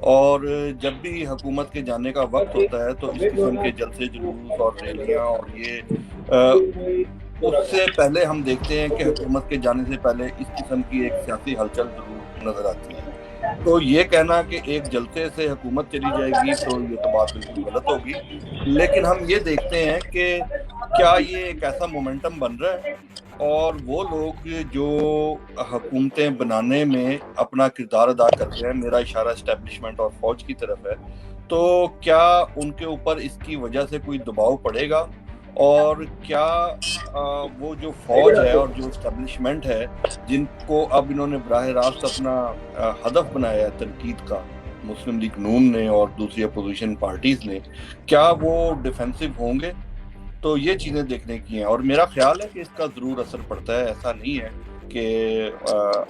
اور جب بھی حکومت کے جانے کا وقت ہوتا ہے تو اس قسم کے جلسے جلوس اور ریلیاں اور یہ اس سے پہلے ہم دیکھتے ہیں کہ حکومت کے جانے سے پہلے اس قسم کی ایک سیاسی ہلچل ضرور نظر آتی ہے. تو یہ کہنا کہ ایک جلسے سے حکومت چلی جائے گی تو یہ تو بات بالکل غلط ہوگی. لیکن ہم یہ دیکھتے ہیں کہ کیا یہ ایک ایسا مومنٹم بن رہا ہے اور وہ لوگ جو حکومتیں بنانے میں اپنا کردار ادا کرتے ہیں, میرا اشارہ اسٹیبلشمنٹ اور فوج کی طرف ہے, تو کیا ان کے اوپر اس کی وجہ سے کوئی دباؤ پڑے گا, اور کیا وہ جو فوج ہے اور جو اسٹیبلشمنٹ ہے جن کو اب انہوں نے براہ راست اپنا ہدف بنایا ہے تنقید کا, مسلم لیگ نون نے اور دوسری اپوزیشن پارٹیز نے, کیا وہ ڈیفینسو ہوں گے؟ تو یہ چیزیں دیکھنے کی ہیں. اور میرا خیال ہے کہ اس کا ضرور اثر پڑتا ہے. ایسا نہیں ہے کہ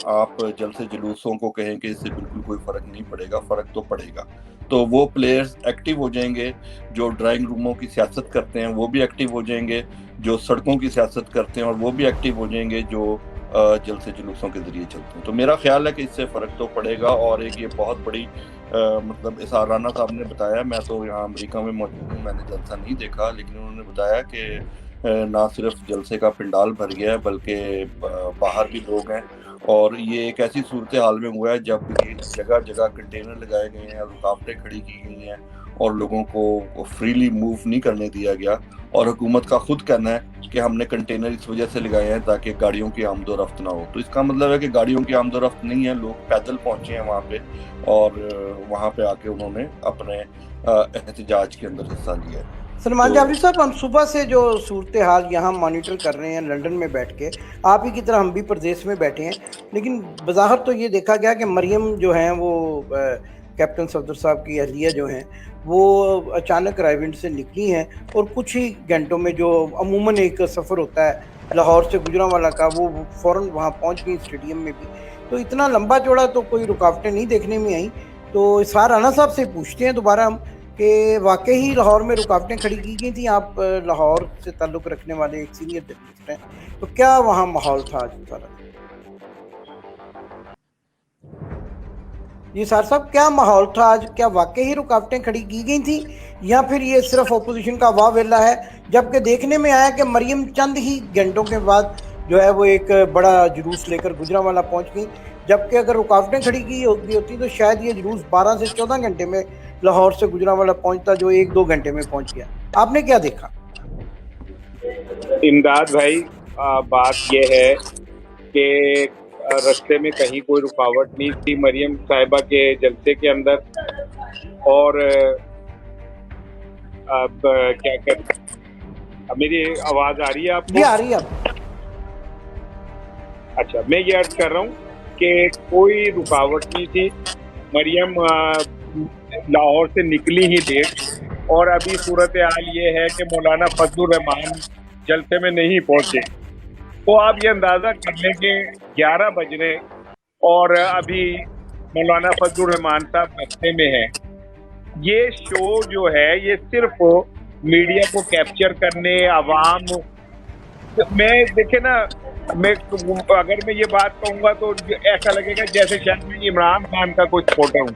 آپ جلسے جلوسوں کو کہیں کہ اس سے بالکل کوئی فرق نہیں پڑے گا, فرق تو پڑے گا. تو وہ پلیئرز ایکٹیو ہو جائیں گے, جو ڈرائنگ روموں کی سیاست کرتے ہیں وہ بھی ایکٹیو ہو جائیں گے, جو سڑکوں کی سیاست کرتے ہیں اور وہ بھی ایکٹیو ہو جائیں گے جو جلسے جلوسوں کے ذریعے چلتے ہیں. تو میرا خیال ہے کہ اس سے فرق تو پڑے گا. اور ایک یہ بہت بڑی مطلب اسحاق رانا صاحب نے بتایا, میں تو یہاں امریکہ میں موجود ہوں, میں نے جلسہ نہیں دیکھا, لیکن انہوں نے بتایا کہ نہ صرف جلسے کا پنڈال بھر گیا ہے بلکہ باہر بھی لوگ ہیں. اور یہ ایک ایسی صورتحال میں ہوا ہے جب جگہ جگہ کنٹینر لگائے گئے ہیں, رکاوٹیں کھڑی کی گئی ہیں اور لوگوں کو فریلی موو نہیں کرنے دیا گیا. اور حکومت کا خود کہنا ہے کہ ہم نے کنٹینر اس وجہ سے لگائے ہیں تاکہ گاڑیوں کی آمد و رفت نہ ہو. تو اس کا مطلب ہے کہ گاڑیوں کی آمد و رفت نہیں ہے, لوگ پیدل پہنچے ہیں وہاں پہ اور وہاں پہ آ کے انہوں نے اپنے احتجاج کے اندر حصہ لیا ہے. سلمان جعفری صاحب, ہم صبح سے جو صورتحال یہاں مانیٹر کر رہے ہیں لنڈن میں بیٹھ کے, آپ ہی کی طرح ہم بھی پردیس میں بیٹھے ہیں, لیکن بظاہر تو یہ دیکھا گیا کہ مریم جو ہیں وہ کیپٹن صفدر صاحب کی اہلیہ جو ہیں وہ اچانک رائیونڈ سے نکلی ہیں اور کچھ ہی گھنٹوں میں جو عموماً ایک سفر ہوتا ہے لاہور سے گجرانوالہ کا, وہ فوراً وہاں پہنچ گئی اسٹیڈیم میں بھی. تو اتنا لمبا چوڑا تو کوئی رکاوٹیں نہیں دیکھنے میں آئیں. تو اسحاق رانا صاحب سے پوچھتے ہیں دوبارہ ہم کہ واقعی لاہور میں رکاوٹیں کھڑی کی گئی تھیں. آپ لاہور سے تعلق رکھنے والے ایک سینئر جرنلسٹ ہیں, تو کیا وہاں ماحول تھا آج سارا؟ جی سر صاحب, کیا ماحول تھا آج؟ کیا واقعی رکاوٹیں کھڑی کی گئی تھیں یا پھر یہ صرف اپوزیشن کا واہ ویلا ہے؟ جبکہ دیکھنے میں آیا کہ مریم چند ہی گھنٹوں کے بعد جو ہے وہ ایک بڑا جلوس لے کر گجرانوالہ پہنچ گئی, جبکہ اگر رکاوٹیں کھڑی کی ہوتی تو شاید یہ جلوس 12 سے 14 گھنٹے میں لاہور سے گجرانوالہ پہنچتا, جو 1-2 گھنٹے میں پہنچ گیا. آپ نے کیا دیکھا؟ امداد بھائی, بات یہ ہے کہ رستے میں کہیں کوئی رکاوٹ نہیں تھی مریم صاحبہ کے جلسے کے اندر. اور اب کیا کہتے, میری آواز آ رہی ہے آپ کو؟ جی آ رہی ہے. آپ اچھا, میں یہ عرض کر رہا ہوں کہ کوئی رکاوٹ نہیں تھی. مریم لاہور سے نکلی ہی لیٹ, اور ابھی صورتحال یہ ہے کہ مولانا فضل الرحمان جلسے میں نہیں پہنچے. تو آپ یہ اندازہ کر لیں کہ 11 بج رہے اور ابھی مولانا فضل الرحمان صاحب رستے میں ہیں. یہ شو جو ہے یہ صرف میڈیا کو کیپچر کرنے, عوام میں دیکھیں نا, اگر میں یہ بات کہوں گا تو ایسا لگے گا جیسے شاید میں عمران خان کا کوئی سپورٹر ہوں,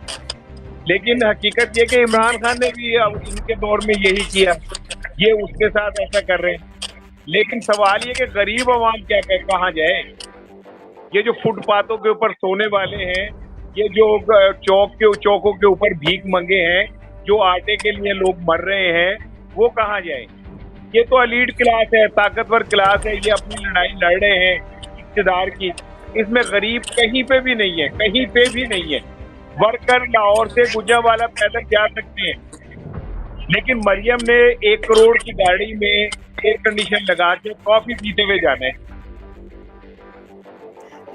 لیکن حقیقت یہ کہ عمران خان نے بھی ان کے دور میں یہی کیا, یہ اس کے ساتھ ایسا کر رہے ہیں. لیکن سوال یہ کہ غریب عوام کیا کہاں جائے؟ یہ جو فٹ پاتھوں کے اوپر سونے والے ہیں, یہ جو چوکوں کے اوپر بھیک منگے ہیں, جو آٹے کے لیے لوگ مر رہے ہیں, وہ کہاں جائیں؟ یہ تو ایلیٹ کلاس ہے, طاقتور کلاس ہے, یہ اپنی لڑائی لڑ رہے ہیں اقتدار کی. اس میں غریب کہیں پہ بھی نہیں ہے, کہیں پہ بھی نہیں ہے. ورکر لاہور سے گجرانوالہ پیدل جا سکتے ہیں, لیکن مریم نے 1 کروڑ کی گاڑی میں ایئر کنڈیشن لگا کے کافی پیتے ہوئے جانا ہے.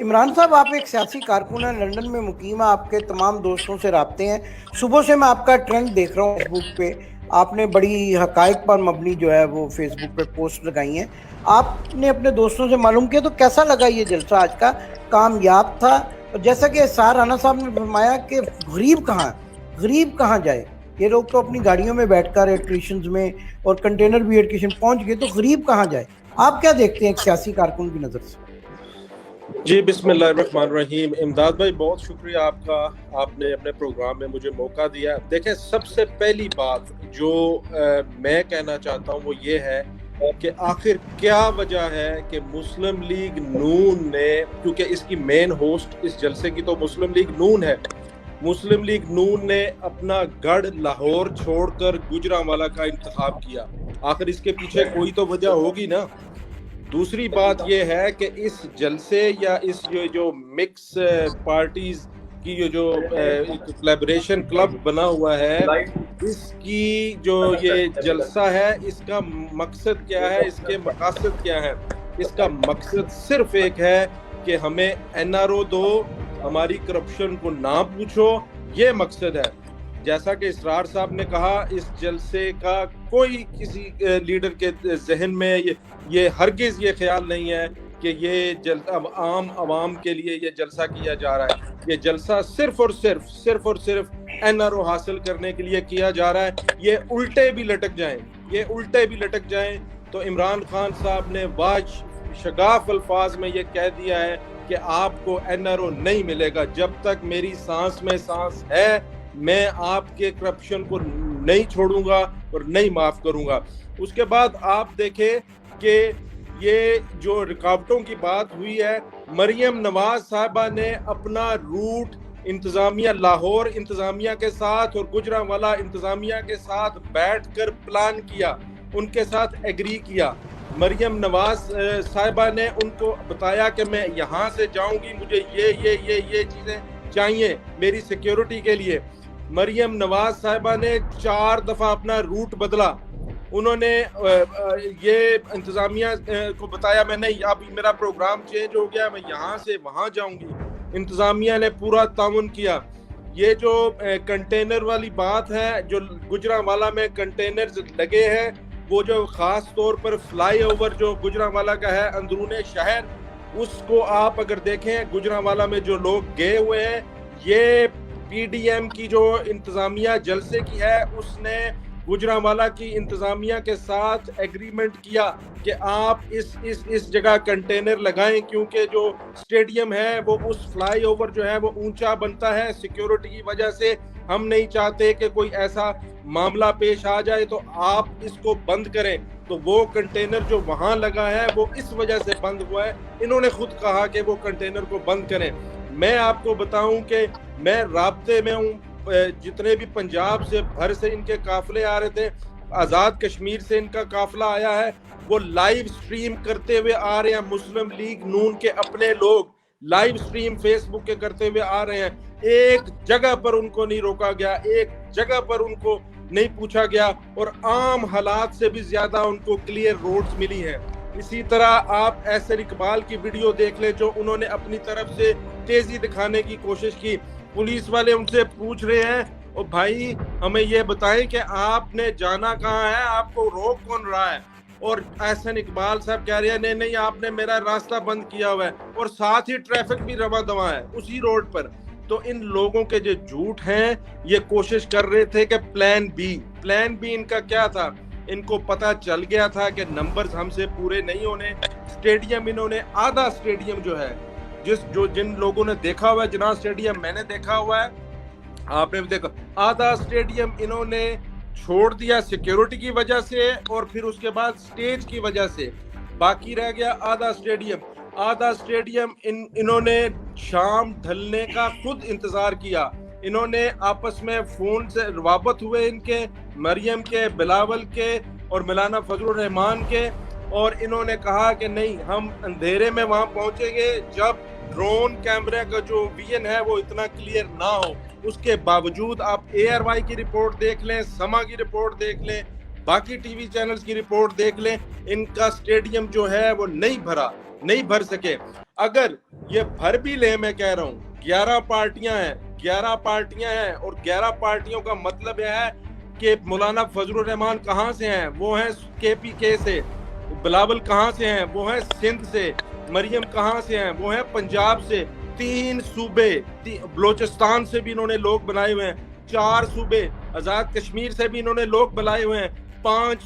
عمران صاحب, آپ ایک سیاسی کارکن ہیں, لندن میں مقیم ہیں, آپ کے تمام دوستوں سے رابطے ہیں. صبح سے میں آپ کا ٹرینڈ دیکھ رہا ہوں فیس بک پہ, آپ نے بڑی حقائق پر مبنی جو ہے وہ فیس بک پہ پوسٹ لگائی ہیں. آپ نے اپنے دوستوں سے معلوم کیا, تو کیسا لگا یہ جلسہ آج کا؟ کامیاب تھا؟ اور جیسا کہ اسحاق رانا صاحب نے فرمایا کہ غریب کہاں جائے؟ یہ لوگ تو اپنی گاڑیوں میں بیٹھ کر ایئرکنڈیشنز میں اور کنٹینر بھی ایئرکنڈیشن پہنچ گئے, تو غریب کہاں جائے؟ آپ کیا دیکھتے ہیں ایک سیاسی کارکن کی نظر سے؟ جی بسم اللہ الرحمن الرحیم. امداد بھائی بہت شکریہ آپ کا, آپ نے اپنے پروگرام میں مجھے موقع دیا. دیکھیں سب سے پہلی بات جو میں کہنا چاہتا ہوں وہ یہ ہے کہ آخر کیا وجہ ہے کہ مسلم لیگ نون نے, کیونکہ اس کی مین ہوسٹ اس جلسے کی تو مسلم لیگ نون ہے, مسلم لیگ نون نے اپنا گڑھ لاہور چھوڑ کر گوجرانوالا کا انتخاب کیا. آخر اس کے پیچھے کوئی تو وجہ ہوگی نا. دوسری بات یہ ہے کہ اس جلسے یا اس جو مکس پارٹیز کی جو کولیبریشن کلب بنا ہوا ہے, اس کی جو یہ جلسہ ہے اس کا مقصد کیا ہے, اس کے مقاصد کیا ہے؟ اس کا مقصد صرف ایک ہے کہ ہمیں NRO دو, ہماری کرپشن کو نہ پوچھو, یہ مقصد ہے. جیسا کہ اسرار صاحب نے کہا, اس جلسے کا کوئی کسی لیڈر کے ذہن میں یہ ہرگز یہ خیال نہیں ہے کہ یہ عام عوام کے لیے یہ جلسہ کیا جا رہا ہے. یہ جلسہ صرف اور صرف NRO حاصل کرنے کے لیے کیا جا رہا ہے. یہ الٹے بھی لٹک جائیں تو عمران خان صاحب نے شگاف الفاظ میں یہ کہہ دیا ہے کہ آپ کو NRO نہیں ملے گا. جب تک میری سانس میں سانس ہے میں آپ کے کرپشن کو نہیں چھوڑوں گا اور نہیں معاف کروں گا. اس کے بعد آپ دیکھیں کہ یہ جو رکاوٹوں کی بات ہوئی ہے, مریم نواز صاحبہ نے اپنا روٹ انتظامیہ, لاہور انتظامیہ کے ساتھ اور گوجرانوالا انتظامیہ کے ساتھ بیٹھ کر پلان کیا, ان کے ساتھ ایگری کیا. مریم نواز صاحبہ نے ان کو بتایا کہ میں یہاں سے جاؤں گی, مجھے یہ چیزیں چاہیے میری سیکیورٹی کے لیے. مریم نواز صاحبہ نے 4 دفعہ اپنا روٹ بدلا. انہوں نے یہ انتظامیہ کو بتایا میں نہیں, اب میرا پروگرام چینج ہو گیا, میں یہاں سے وہاں جاؤں گی. انتظامیہ نے پورا تعاون کیا. یہ جو کنٹینر والی بات ہے, جو گوجرانوالا میں کنٹینرز لگے ہیں, وہ جو خاص طور پر فلائی اوور جو گوجرانوالا کا ہے اندرون شہر, اس کو آپ اگر دیکھیں گوجرانوالا میں جو لوگ گئے ہوئے ہیں, یہ PDM کی جو انتظامیہ جلسے کی ہے, اس نے گوجرانوالا کی انتظامیہ کے ساتھ ایگریمنٹ کیا کہ آپ اس جگہ کنٹینر لگائیں, کیونکہ جو سٹیڈیم ہے وہ اس فلائی اوور جو ہے وہ اونچا بنتا ہے, سیکیورٹی کی وجہ سے ہم نہیں چاہتے کہ کوئی ایسا معاملہ پیش آ جائے, تو آپ اس کو بند کریں. تو وہ کنٹینر جو وہاں لگا ہے وہ اس وجہ سے بند ہوا ہے. انہوں نے خود کہا کہ وہ کنٹینر کو بند کریں. میں آپ کو بتاؤں کہ میں رابطے میں ہوں, جتنے بھی پنجاب سے بھر سے ان کے قافلے آ رہے تھے, آزاد کشمیر سے ان کا قافلہ آیا ہے, وہ لائیو سٹریم کرتے ہوئے آ رہے ہیں. مسلم لیگ نون کے اپنے لوگ لائیو سٹریم فیس بک کے کرتے ہوئے آ رہے ہیں. ایک جگہ پر ان کو نہیں روکا گیا, ایک جگہ پر ان کو نہیں پوچھا گیا, اور عام حالات سے بھی زیادہ ان کو کلیئر روڈز ملی ہیں. اسی طرح آپ ایسر اقبال کی ویڈیو دیکھ لیں, جو انہوں نے اپنی طرف سے تیزی دکھانے کی کوشش کی. پولیس والے ان سے پوچھ رہے ہیں, او بھائی ہمیں یہ بتائیں کہ آپ نے جانا کہاں ہے, آپ کو روک کون رہا ہے؟ اور احسن اقبال صاحب کہہ رہے ہیں نہیں آپ نے میرا راستہ بند کیا ہوا ہے, اور ساتھ ہی ٹریفک بھی رواں دواں ہے اسی روڈ پر. تو ان لوگوں کے جو جھوٹ ہیں, یہ کوشش کر رہے تھے کہ پلان بی ان کا کیا تھا. ان کو پتا چل گیا تھا کہ نمبرز ہم سے پورے نہیں ہونے. سٹیڈیم انہوں نے آدھا سٹیڈیم جو ہے, جن لوگوں نے دیکھا ہوا ہے, جناب سٹیڈیم میں نے دیکھا ہوا ہے, آپ نے بھی دیکھا, آدھا سٹیڈیم انہوں نے چھوڑ دیا سیکیورٹی کی وجہ سے, اور پھر اس کے بعد سٹیج کی وجہ سے. باقی رہ گیا آدھا سٹیڈیم انہوں نے شام ڈھلنے کا خود انتظار کیا. انہوں نے آپس میں فون سے روابط ہوئے, ان کے مریم کے, بلاول کے اور مولانا فضل الرحمان کے, اور انہوں نے کہا کہ نہیں ہم اندھیرے میں وہاں پہنچیں گے جب ڈرون کیمرے کا جو ویژن ہے وہ اتنا کلیئر نہ ہو. اس کے باوجود آپ ARY کی رپورٹ دیکھ لیں, سما کی رپورٹ دیکھ لیں, باقی ٹی وی چینلز کی رپورٹ دیکھ لیں, ان کا سٹیڈیم جو ہے وہ نہیں بھر سکے. اگر یہ بھر بھی لیں, میں کہہ رہا ہوں 11 پارٹیاں ہیں, اور 11 پارٹیوں کا مطلب یہ ہے کہ مولانا فضل الرحمان کہاں سے ہیں, وہ ہیں KPK سے. بلاول کہاں سے ہیں, وہ ہیں سندھ سے. مریم کہاں سے ہیں, وہ ہیں پنجاب سے. 3 صوبے, بلوچستان سے بھی انہوں نے لوگ بنائے ہوئے ہیں. 4 صوبے, آزاد کشمیر سے بھی انہوں نے لوگ بنائے ہوئے ہیں. 5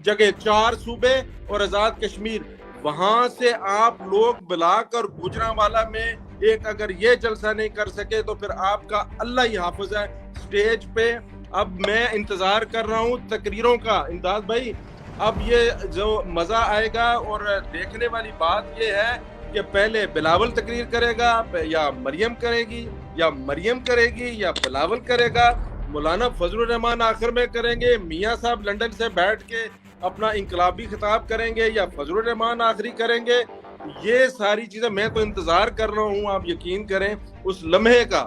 جگہ, 4 صوبے اور آزاد کشمیر. وہاں سے آپ لوگ بلا کر گوجرانوالا میں ایک اگر یہ جلسہ نہیں کر سکے تو پھر آپ کا اللہ ہی حافظ ہے سٹیج پہ. اب میں انتظار کر رہا ہوں تقریروں کا. امداد بھائی اب یہ جو مزہ آئے گا اور دیکھنے والی بات یہ ہے کہ پہلے بلاول تقریر کرے گا یا مریم کرے گی یا مریم کرے گی یا بلاول کرے گا. مولانا فضل الرحمان آخر میں کریں گے, میاں صاحب لندن سے بیٹھ کے اپنا انقلابی خطاب کریں گے یا فضل الرحمان آخری کریں گے. یہ ساری چیزیں میں تو انتظار کر رہا ہوں, آپ یقین کریں اس لمحے کا.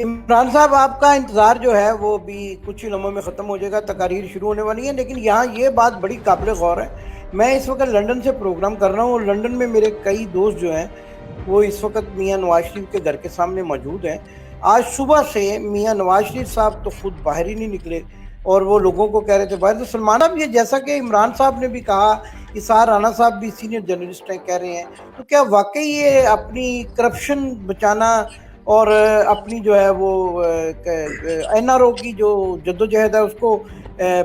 عمران صاحب آپ کا انتظار جو ہے وہ بھی کچھ ہی لمحوں میں ختم ہو جائے گا, تقاریر شروع ہونے والی ہیں. لیکن یہاں یہ بات بڑی قابل غور ہے, میں اس وقت لندن سے پروگرام کر رہا ہوں اور لندن میں میرے کئی دوست جو ہیں وہ اس وقت میاں نواز شریف کے گھر کے سامنے موجود ہیں. آج صبح سے میاں نواز شریف صاحب تو خود باہر ہی نہیں نکلے اور وہ لوگوں کو کہہ رہے تھے باہر. تو سلمان اب یہ جیسا کہ عمران صاحب نے بھی کہا, اسار رانا صاحب بھی سینئر جرنلسٹ ہیں کہہ رہے ہیں, تو کیا واقعی یہ اپنی کرپشن بچانا اور اپنی جو ہے وہ این آر او کی جو جدوجہد ہے اس کو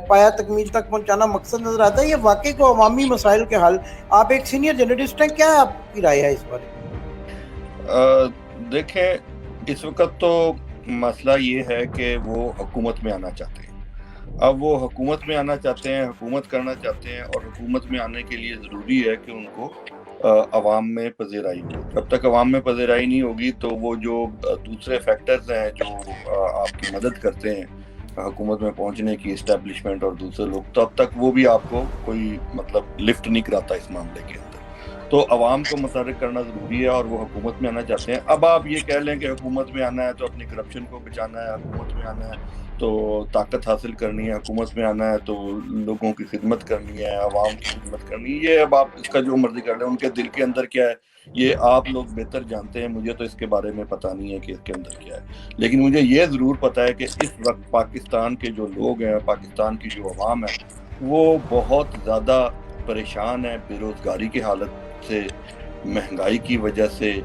پایا تکمیل تک پہنچانا مقصد نظر آتا ہے؟ یہ واقعی کو عوامی مسائل کے حل, آپ ایک سینئر جرنلسٹ ہیں, کیا آپ کی رائے ہے اس بارے؟ دیکھیں اس وقت تو مسئلہ یہ ہے کہ وہ حکومت میں آنا چاہتے ہیں. اب وہ حکومت میں آنا چاہتے ہیں, حکومت کرنا چاہتے ہیں, اور حکومت میں آنے کے لیے ضروری ہے کہ ان کو عوام میں پذیرائی ہو. جب تک عوام میں پذیرائی نہیں ہوگی تو وہ جو دوسرے فیکٹرز ہیں جو آپ کی مدد کرتے ہیں حکومت میں پہنچنے کی, اسٹیبلشمنٹ اور دوسرے لوگ, تو اب تک وہ بھی آپ کو کوئی مطلب لفٹ نہیں کراتا اس معاملے کے اندر. تو عوام کو متحرک کرنا ضروری ہے اور وہ حکومت میں آنا چاہتے ہیں. اب آپ یہ کہہ لیں کہ حکومت میں آنا ہے تو اپنی کرپشن کو بچانا ہے, حکومت میں آنا ہے تو طاقت حاصل کرنی ہے, حکومت میں آنا ہے تو لوگوں کی خدمت کرنی ہے, عوام کی خدمت کرنی ہے, یہ اب آپ اس کا جو مرضی کر لیں. ان کے دل کے اندر کیا ہے یہ آپ لوگ بہتر جانتے ہیں, مجھے تو اس کے بارے میں پتہ نہیں ہے کہ اس کے اندر کیا ہے. لیکن مجھے یہ ضرور پتہ ہے کہ اس وقت پاکستان کے جو لوگ ہیں, پاکستان کی جو عوام ہے, وہ بہت زیادہ پریشان ہے بے روزگاری کی حالت سے, مہنگائی کی وجہ سے,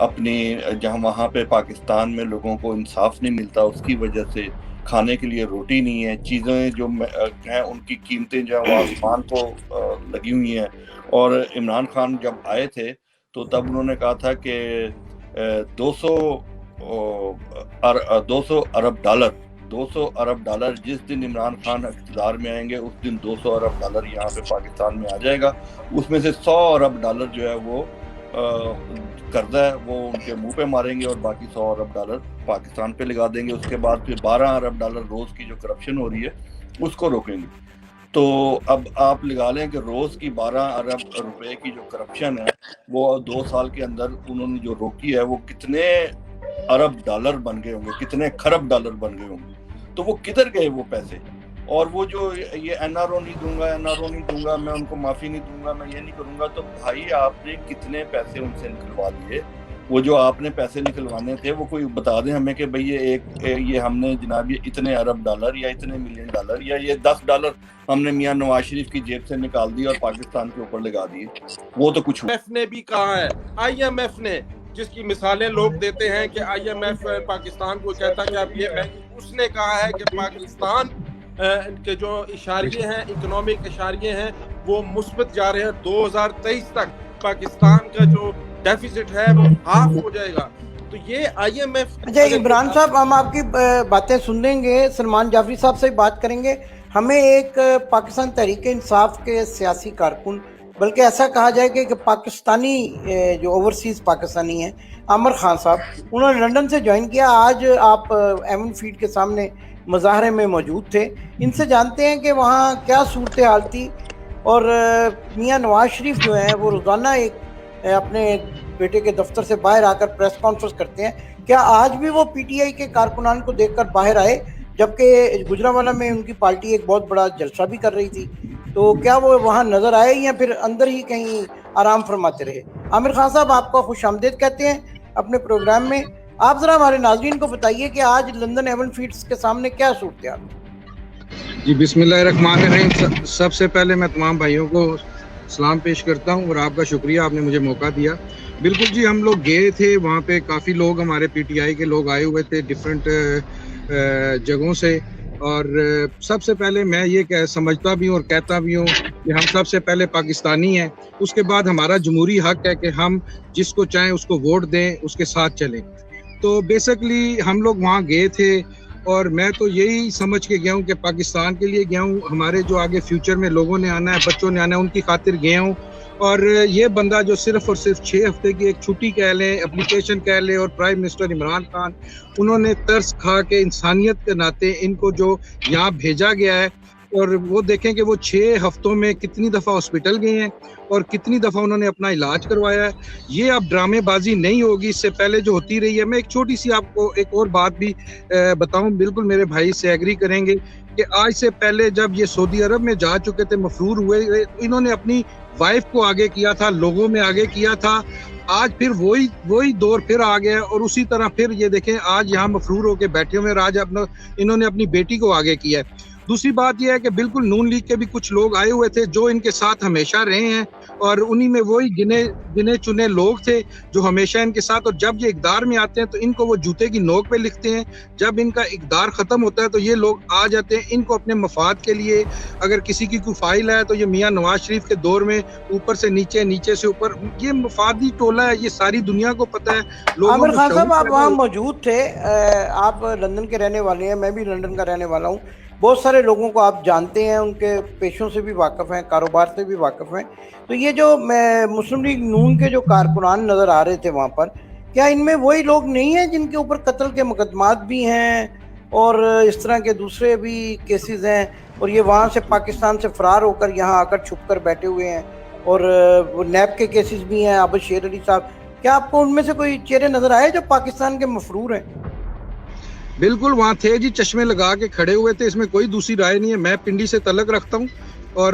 اپنی جہاں وہاں پہ پاکستان میں لوگوں کو انصاف نہیں ملتا اس کی وجہ سے, کھانے کے لیے روٹی نہیں ہے, چیزیں جو ہیں ان کی قیمتیں جو ہیں وہ آسمان کو لگی ہوئی ہیں. اور عمران خان جب آئے تھے تو تب انہوں نے کہا تھا کہ 200 ارب ڈالر جس دن عمران خان اقتدار میں آئیں گے اس دن 200 ارب ڈالر یہاں پہ پاکستان میں آ جائے گا. اس میں سے 100 ارب ڈالر جو ہے وہ قرضہ ہے وہ ان کے منہ پہ ماریں گے اور باقی 100 ارب ڈالر پاکستان پہ لگا دیں گے. اس کے بعد پھر 12 ارب ڈالر روز کی جو کرپشن ہو رہی ہے اس کو روکیں گے. تو اب آپ لگا لیں کہ روز کی 12 ارب روپے کی جو کرپشن ہے وہ 2 سال کے اندر انہوں نے جو روکی ہے وہ کتنے ارب ڈالر بن گئے ہوں گے, کتنے خرب ڈالر بن گئے ہوں گے. تو وہ کدھر گئے وہ پیسے؟ اور وہ جو یہ این آر او نہیں دوں گا, میں ان کو معافی نہیں دوں گا, میں یہ نہیں کروں گا, تو بھائی آپ نے کتنے پیسے ان سے نکلوا دیے؟ وہ جو آپ نے پیسے نکلوانے تھے وہ کوئی بتا دیں ہمیں کہ بھئی یہ ہم نے جناب یہ اتنے ارب ڈالر یا اتنے ملین ڈالر یا یہ 10 ڈالر ہم نے میاں نواز شریف کی جیب سے نکال دی اور پاکستان کے اوپر لگا دیے. وہ تو کچھ IMF نے بھی کہا ہے, IMF نے جس کی مثالیں لوگ دیتے ہیں کہ IMF پاکستان کو کہتا کہ اب یہ اس نے کہا ہے کہ پاکستان کے جو اشاریے ہیں, اکنامک اشاریے ہیں, وہ مثبت جا رہے ہیں. 2023 تک پاکستان کا جو ڈیفیسٹ ہے وہ ہاف ہو جائے گا. تو یہ IMF. اچھا عمران صاحب, ہم آپ کی باتیں سن لیں گے, سلمان جعفری صاحب سے بات کریں گے. ہمیں ایک پاکستان تحریک انصاف کے سیاسی کارکن, بلکہ ایسا کہا جائے کہ پاکستانی جو اوورسیز پاکستانی ہیں, عامر خان صاحب, انہوں نے لندن سے جوائن کیا. آج آپ ایون فیڈ کے سامنے مظاہرے میں موجود تھے. ان سے جانتے ہیں کہ وہاں کیا صورتحال تھی. اور میاں نواز شریف جو ہیں وہ روزانہ ایک اپنے بیٹے کے دفتر سے باہر آ کر پریس کانفرنس کرتے ہیں. کیا آج بھی وہ پی ٹی آئی کے کارکنان کو دیکھ کر باہر آئے, جبکہ گوجرانوالا میں ان کی پارٹی ایک بہت بڑا جلسہ بھی کر رہی تھی؟ تو کیا وہ وہاں نظر آئے یا پھر اندر ہی کہیں آرام فرماتے رہے؟ عامر خان صاحب, آپ کا خوش آمدید کہتے ہیں اپنے پروگرام میں. آپ ذرا ہمارے ناظرین کو بتائیے کہ آج لندن ایون فیڈز کے سامنے کیا صورتحال؟ جی بسم اللہ الرحمن الرحیم. سب سے پہلے میں تمام بھائیوں کو سلام پیش کرتا ہوں اور آپ کا شکریہ, آپ نے مجھے موقع دیا. بالکل جی, ہم لوگ گئے تھے وہاں پہ, کافی لوگ ہمارے پی ٹی آئی کے لوگ آئے ہوئے تھے ڈفرینٹ جگہوں سے. اور سب سے پہلے میں یہ سمجھتا بھی ہوں اور کہتا بھی ہوں کہ ہم سب سے پہلے پاکستانی ہیں, اس کے بعد ہمارا جمہوری حق ہے کہ ہم جس کو چاہیں اس کو ووٹ دیں, اس کے ساتھ چلیں. تو بیسکلی ہم لوگ وہاں گئے تھے اور میں تو یہی سمجھ کے گیا ہوں کہ پاکستان کے لیے گیا ہوں, ہمارے جو آگے فیوچر میں لوگوں نے آنا ہے, بچوں نے آنا ہے, ان کی خاطر گیا ہوں. اور یہ بندہ جو صرف اور صرف 6 ہفتے کی ایک چھٹی کہہ لیں, اپلیکیشن کہہ لیں, اور پرائم منسٹر عمران خان انہوں نے ترس کھا کے انسانیت کے ناطے ان کو جو یہاں بھیجا گیا ہے, اور وہ دیکھیں کہ وہ 6 ہفتوں میں کتنی دفعہ ہاسپٹل گئے ہیں اور کتنی دفعہ انہوں نے اپنا علاج کروایا ہے. یہ اب ڈرامے بازی نہیں ہوگی, اس سے پہلے جو ہوتی رہی ہے. میں ایک چھوٹی سی آپ کو ایک اور بات بھی بتاؤں, بالکل میرے بھائی سے ایگری کریں گے کہ آج سے پہلے جب یہ سعودی عرب میں جا چکے تھے, مفرور ہوئے, انہوں نے اپنی وائف کو آگے کیا تھا, لوگوں میں آگے کیا تھا. آج پھر وہی دور پھر آ گیا, اور اسی طرح پھر یہ دیکھیں آج یہاں مفرور ہو کے بیٹھے ہوئے, آج انہوں نے اپنی بیٹی کو آگے کیا ہے. دوسری بات یہ ہے کہ بالکل نون لیگ کے بھی کچھ لوگ آئے ہوئے تھے جو ان کے ساتھ ہمیشہ رہے ہیں, اور انہی میں وہی گنے چنے لوگ تھے جو ہمیشہ ان کے ساتھ, اور جب یہ اقتدار میں آتے ہیں تو ان کو وہ جوتے کی نوک پہ لکھتے ہیں. جب ان کا اقتدار ختم ہوتا ہے تو یہ لوگ آ جاتے ہیں ان کو اپنے مفاد کے لیے. اگر کسی کی کوئی فائل ہے تو یہ میاں نواز شریف کے دور میں اوپر سے نیچے, نیچے سے اوپر, یہ مفادی ٹولہ ہے, یہ ساری دنیا کو پتہ ہے. عامر خان صاحب, آپ وہاں موجود تھے, آپ لندن کے رہنے والے ہیں, میں بھی لندن کا رہنے والا ہوں. بہت سارے لوگوں کو آپ جانتے ہیں, ان کے پیشوں سے بھی واقف ہیں, کاروبار سے بھی واقف ہیں. تو یہ جو مسلم لیگ نون کے جو کارکنان نظر آ رہے تھے وہاں پر, کیا ان میں وہی لوگ نہیں ہیں جن کے اوپر قتل کے مقدمات بھی ہیں اور اس طرح کے دوسرے بھی کیسز ہیں, اور یہ وہاں سے پاکستان سے فرار ہو کر یہاں آ کر چھپ کر بیٹھے ہوئے ہیں, اور وہ نیب کے کیسز بھی ہیں, عابد شیر علی صاحب, کیا آپ کو ان میں سے کوئی چہرے نظر آئے جو پاکستان کے مفرور ہیں؟ بالکل وہاں تھے جی, چشمے لگا کے کھڑے ہوئے تھے, اس میں کوئی دوسری رائے نہیں ہے. میں پنڈی سے تعلق رکھتا ہوں, اور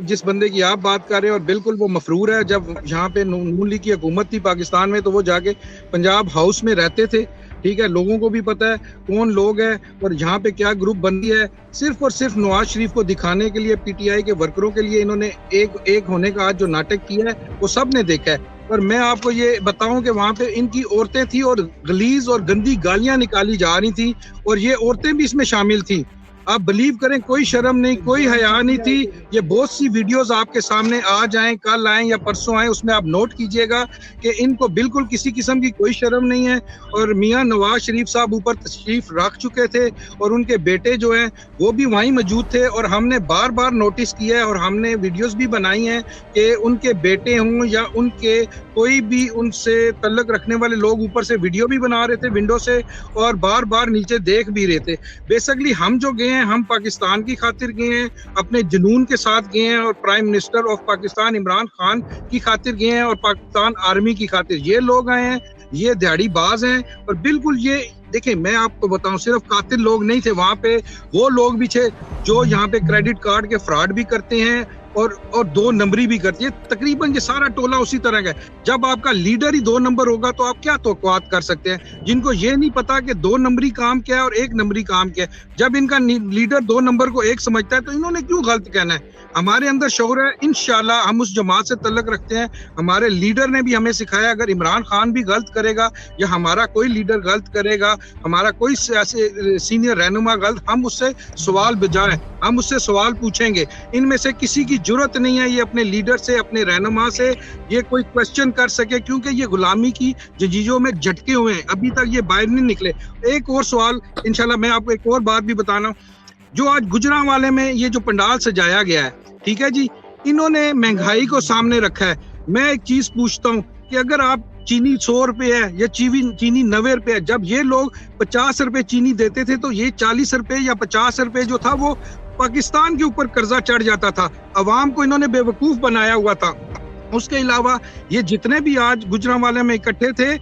جس بندے کی آپ بات کر رہے ہیں, اور بالکل وہ مفرور ہے. جب یہاں پہ نون لیگ کی حکومت تھی پاکستان میں تو وہ جا کے پنجاب ہاؤس میں رہتے تھے, ٹھیک ہے. لوگوں کو بھی پتہ ہے کون لوگ ہیں اور یہاں پہ کیا گروپ بندی ہے. صرف اور صرف نواز شریف کو دکھانے کے لیے, پی ٹی آئی کے ورکروں کے لیے انہوں نے ایک ہونے کا آج جو ناٹک کیا ہے وہ سب نے دیکھا ہے. اور میں آپ کو یہ بتاؤں کہ وہاں پہ ان کی عورتیں تھیں اور غلیظ اور گندی گالیاں نکالی جا رہی تھیں, اور یہ عورتیں بھی اس میں شامل تھیں. آپ بلیو کریں, کوئی شرم نہیں, کوئی حیا نہیں تھی. یہ بہت سی ویڈیوز آپ کے سامنے آج آئیں, کل آئیں یا پرسوں آئیں, اس میں آپ نوٹ کیجئے گا کہ ان کو بالکل کسی قسم کی کوئی شرم نہیں ہے. اور میاں نواز شریف صاحب اوپر تشریف رکھ چکے تھے, اور ان کے بیٹے جو ہیں وہ بھی وہیں موجود تھے, اور ہم نے بار بار نوٹس کیا ہے اور ہم نے ویڈیوز بھی بنائی ہیں کہ ان کے بیٹے ہوں یا ان کے کوئی بھی ان سے تعلق رکھنے والے لوگ اوپر سے ویڈیو بھی بنا رہے تھے ونڈو سے, اور بار بار نیچے دیکھ بھی رہے تھے. بیسکلی ہم جو گئے ہیں, ہم پاکستان کی خاطر گئے ہیں, اپنے جنون کے ساتھ گئے ہیں, اور prime minister of Pakistan Imran Khan کی خاطر گئے ہیں, اور پاکستان آرمی کی خاطر. یہ لوگ آئے ہیں, یہ دیہڑی باز ہیں, اور بالکل یہ دیکھیں میں آپ کو بتاؤں, صرف قاتل لوگ نہیں تھے وہاں پہ, وہ لوگ بھی تھے جو یہاں پہ کریڈٹ کارڈ کے فراڈ بھی کرتے ہیں اور 2 نمبری بھی کرتی ہے. تقریباً یہ سارا ٹولہ اسی طرح کا ہے. جب آپ کا لیڈر ہی 2 نمبر ہوگا تو آپ کیا توقعات کر سکتے ہیں؟ جن کو یہ نہیں پتا کہ 2 نمبری کام کیا ہے اور 1 نمبری کام کیا ہے. جب ان کا لیڈر 2 نمبر کو 1 سمجھتا ہے تو انہوں نے کیوں غلط کہنا ہے؟ ہمارے اندر شعور ہے, انشاءاللہ ہم اس جماعت سے تعلق رکھتے ہیں. ہمارے لیڈر نے بھی ہمیں سکھایا, اگر عمران خان بھی غلط کرے گا یا ہمارا کوئی لیڈر غلط کرے گا, ہمارا کوئی سینئر رہنما غلط, ہم اس سے سوال بجائیں, ہم اس سے سوال پوچھیں گے. ان میں سے کسی کی جرت نہیں ہے یہ اپنے لیڈر سے, اپنے رہنما سے یہ کوئی کوسچن کر سکے, کیونکہ یہ غلامی کی جنجیروں میں جھٹکے ہوئے ہیں, ابھی تک یہ باہر نہیں نکلے. ایک اور سوال, انشاءاللہ میں آپ کو ایک اور بات بھی بتانا ہوں. جو آج گجرانوالے میں یہ جو پنڈال سجایا گیا ہے, ٹھیک ہے جی, انہوں نے مہنگائی کو سامنے رکھا ہے. میں ایک چیز پوچھتا ہوں کہ اگر آپ چینی 100 روپے ہے یا چینی 90 روپے ہے, جب یہ لوگ 50 روپے چینی دیتے تھے تو یہ 40 روپے یا 50 روپے جو تھا وہ پاکستان کے اوپر قرضہ چڑھ جاتا تھا. عوام کو انہوں نے بے وقوف بنایا ہوا تھا. اس کے علاوہ یہ جتنے بھی آج گجرانوالے میں اکٹھے تھے,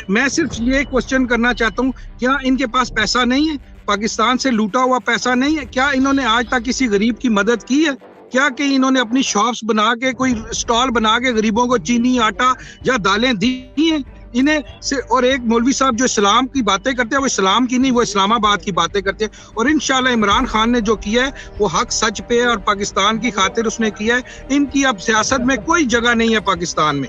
میں صرف یہ کوسچن کرنا چاہتا ہوں, کیا ان کے پاس پیسہ نہیں ہے؟ پاکستان سے لوٹا ہوا پیسہ نہیں ہے؟ کیا انہوں نے آج تک کسی غریب کی مدد کی ہے؟ کیا کہ انہوں نے اپنی شاپس بنا کے, کوئی سٹال بنا کے غریبوں کو چینی, آٹا یا دالیں دی ہیں انہیں سے؟ اور ایک مولوی صاحب جو اسلام کی باتیں کرتے ہیں, وہ اسلام کی نہیں, وہ اسلام آباد کی باتیں کرتے ہیں. اور انشاءاللہ عمران خان نے جو کیا ہے وہ حق سچ پہ ہے, اور پاکستان کی خاطر اس نے کیا ہے. ان کی اب سیاست میں کوئی جگہ نہیں ہے پاکستان میں.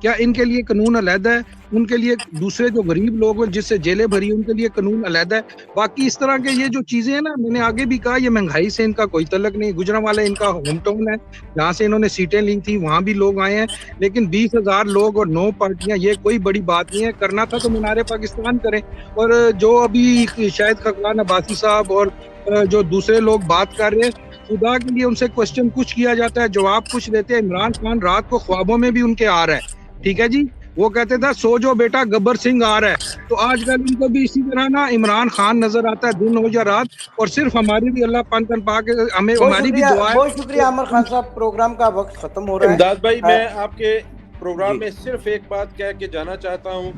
کیا ان کے لیے قانون علیحدہ ہے؟ ان کے لیے دوسرے جو غریب لوگ ہیں جس سے جیلیں بھری ان کے لیے قانون علیحدہ ہے؟ باقی اس طرح کے یہ جو چیزیں ہیں نا، میں نے آگے بھی کہا یہ مہنگائی سے ان کا کوئی تعلق نہیں. گجرانوالہ ان کا ہوم ٹاؤن ہے جہاں سے انہوں نے سیٹیں لی تھی، وہاں بھی لوگ آئے ہیں. لیکن 20,000 لوگ اور 9 پارٹیاں یہ کوئی بڑی بات نہیں ہے. کرنا تھا تو مینار پاکستان کریں. اور جو ابھی شاید خقان عباسی صاحب اور جو دوسرے لوگ بات کر رہے ہیں، خدا کے لیے ان سے کوشچن کچھ کیا جاتا ہے، جواب کچھ دیتے ہیں. عمران خان رات کو خوابوں میں بھی ان کے آ رہا ہے، ٹھیک ہے جی. وہ کہتے تھا سو جو بیٹا گبر سنگھ آ رہا ہے. تو آج کل ان کو بھی اسی طرح نا عمران خان نظر آتا ہے دن ہو یا رات. اور صرف ہماری بھی اللہ پن پن پا کے ہمیں ہماری بھی دعا ہے. بہت شکریہ عامر خان صاحب، پروگرام کا وقت ختم ہو رہا ہے. امداد بھائی میں آپ کے پروگرام میں صرف ایک بات کہہ کے جانا چاہتا ہوں،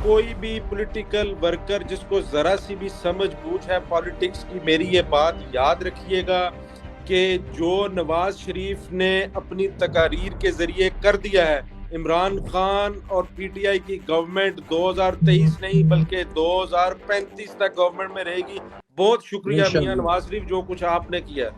کوئی بھی پولیٹیکل ورکر جس کو ذرا سی بھی سمجھ بوجھ ہے پالیٹکس کی، میری یہ بات یاد رکھیے گا کہ جو نواز شریف نے اپنی تقاریر کے ذریعے کر دیا ہے، عمران خان اور پی ٹی آئی کی گورنمنٹ 2023 نہیں بلکہ 2035 تک گورنمنٹ میں رہے گی. بہت شکریہ میاں نواز شریف جو کچھ آپ نے کیا.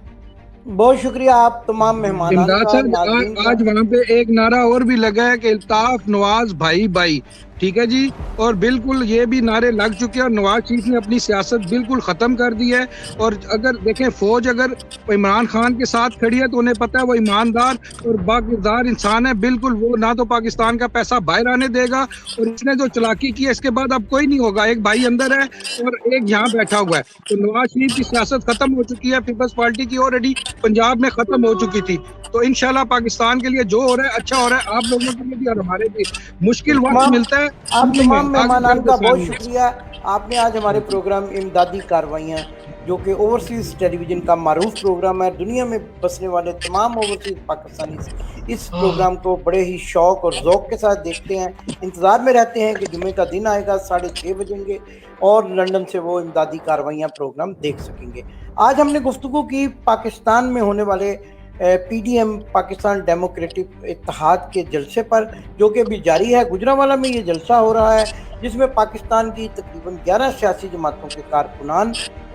بہت شکریہ آپ تمام مہمانان امداد کا، صاحب ناظرین کا. آج وہاں پہ ایک نعرہ اور بھی لگا ہے کہ الطاف نواز بھائی بھائی، ٹھیک ہے جی. اور بالکل یہ بھی نعرے لگ چکے ہیں اور نواز شریف نے اپنی سیاست بالکل ختم کر دی ہے. اور اگر دیکھیں فوج اگر عمران خان کے ساتھ کھڑی ہے تو انہیں پتہ ہے وہ ایماندار اور باکردار انسان ہے. بالکل وہ نہ تو پاکستان کا پیسہ باہر آنے دے گا، اور اس نے جو چلاکی کی ہے اس کے بعد اب کوئی نہیں ہوگا. ایک بھائی اندر ہے اور ایک یہاں بیٹھا ہوا ہے. تو نواز شریف کی سیاست ختم ہو چکی ہے، پیپلز پارٹی کی آلریڈی پنجاب میں ختم ہو چکی تھی. تو انشاءاللہ پاکستان کے لیے جو ہو رہا ہے اچھا ہو رہا ہے. آپ لوگوں کے لیے بھی اور ہمارے بھی مشکل وقت ملتا ہے. آپ تمام مہمانان کا بہت آگے شکریہ. آپ نے آج ہمارے پروگرام امدادی کاروائیاں، جو کہ اوورسیز ٹیلی ویژن کا معروف پروگرام ہے، دنیا میں بسنے والے تمام اوورسیز پاکستانی اس پروگرام کو بڑے ہی شوق اور ذوق کے ساتھ دیکھتے ہیں، انتظار میں رہتے ہیں کہ جمعے کا دن آئے گا 6:30 بجیں گے اور لنڈن سے وہ امدادی کاروائیاں پروگرام دیکھ سکیں گے. آج ہم نے گفتگو کی پاکستان میں ہونے والے P D M Pakistan Democratic اتحاد کے جلسے پر، جو کہ ابھی جاری ہے. گجرانوالہ میں یہ جلسہ ہو رہا ہے جس میں پاکستان کی تقریباً 11 سیاسی جماعتوں کے کارکنان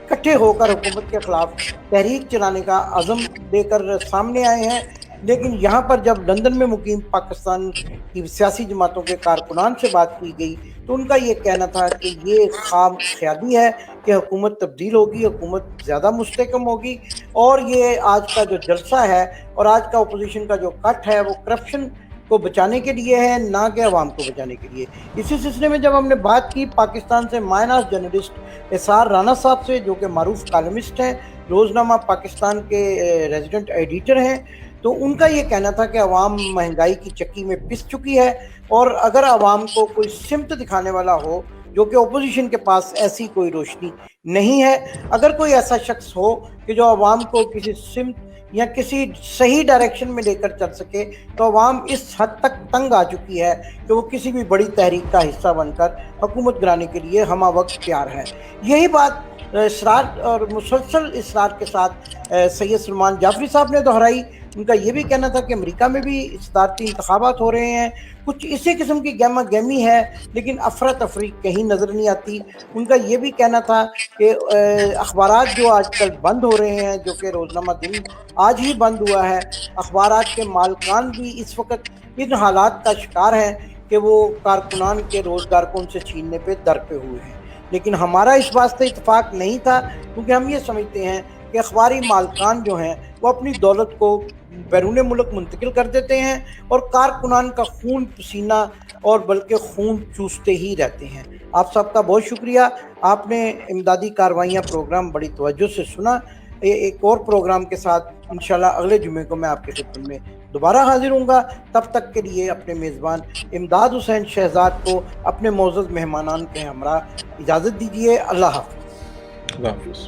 اکٹھے ہو کر حکومت کے خلاف تحریک چلانے کا عزم لے کر سامنے آئے ہیں. لیکن یہاں پر جب لندن میں مقیم پاکستان کی سیاسی جماعتوں کے کارکنان سے بات کی گئی تو ان کا یہ کہنا تھا کہ یہ خام خیالی ہے کہ حکومت تبدیل ہوگی، حکومت زیادہ مستحکم ہوگی، اور یہ آج کا جو جلسہ ہے اور آج کا اپوزیشن کا جو کٹ ہے وہ کرپشن کو بچانے کے لیے ہے، نہ کہ عوام کو بچانے کے لیے. اسی سلسلے میں جب ہم نے بات کی پاکستان سے مائناس جرنلسٹ اسار رانا صاحب سے، جو کہ معروف کالمسٹ ہیں، روزنامہ پاکستان کے ریزیڈنٹ ایڈیٹر ہیں، تو ان کا یہ کہنا تھا کہ عوام مہنگائی کی چکی میں پس چکی ہے، اور اگر عوام کو کوئی سمت دکھانے والا ہو، جو کہ اپوزیشن کے پاس ایسی کوئی روشنی نہیں ہے، اگر کوئی ایسا شخص ہو کہ جو عوام کو کسی سمت یا کسی صحیح ڈائریکشن میں لے کر چل سکے، تو عوام اس حد تک تنگ آ چکی ہے کہ وہ کسی بھی بڑی تحریک کا حصہ بن کر حکومت گرانے کے لیے ہمہ وقت تیار ہے. یہی بات اصرار اور مسلسل اصرار کے ساتھ سید سلمان جعفری صاحب نے دہرائی. ان کا یہ بھی کہنا تھا کہ امریکہ میں بھی صدارتی انتخابات ہو رہے ہیں، کچھ اسی قسم کی گہما گہمی ہے، لیکن افراتفری کہیں نظر نہیں آتی. ان کا یہ بھی کہنا تھا کہ اخبارات جو آج کل بند ہو رہے ہیں، جو کہ روزنامہ دن آج ہی بند ہوا ہے، اخبارات کے مالکان بھی اس وقت ان حالات کا شکار ہیں کہ وہ کارکنان کے روزگار کو ان سے چھیننے پہ درپے ہوئے ہیں. لیکن ہمارا اس واسطے اتفاق نہیں تھا، کیونکہ ہم یہ سمجھتے ہیں کہ اخباری مالکان جو ہیں وہ اپنی دولت کو بیرون ملک منتقل کر دیتے ہیں اور کارکنان کا خون پسینہ اور بلکہ خون چوستے ہی رہتے ہیں. آپ سب کا بہت شکریہ. آپ نے امدادی کاروائیاں پروگرام بڑی توجہ سے سنا. ایک اور پروگرام کے ساتھ انشاءاللہ اگلے جمعے کو میں آپ کے خدمت میں دوبارہ حاضر ہوں گا. تب تک کے لیے اپنے میزبان امداد حسین شہزاد کو اپنے معزز مہمانان کے ہمراہ اجازت دیجیے. اللہ حافظ. اللہ حافظ.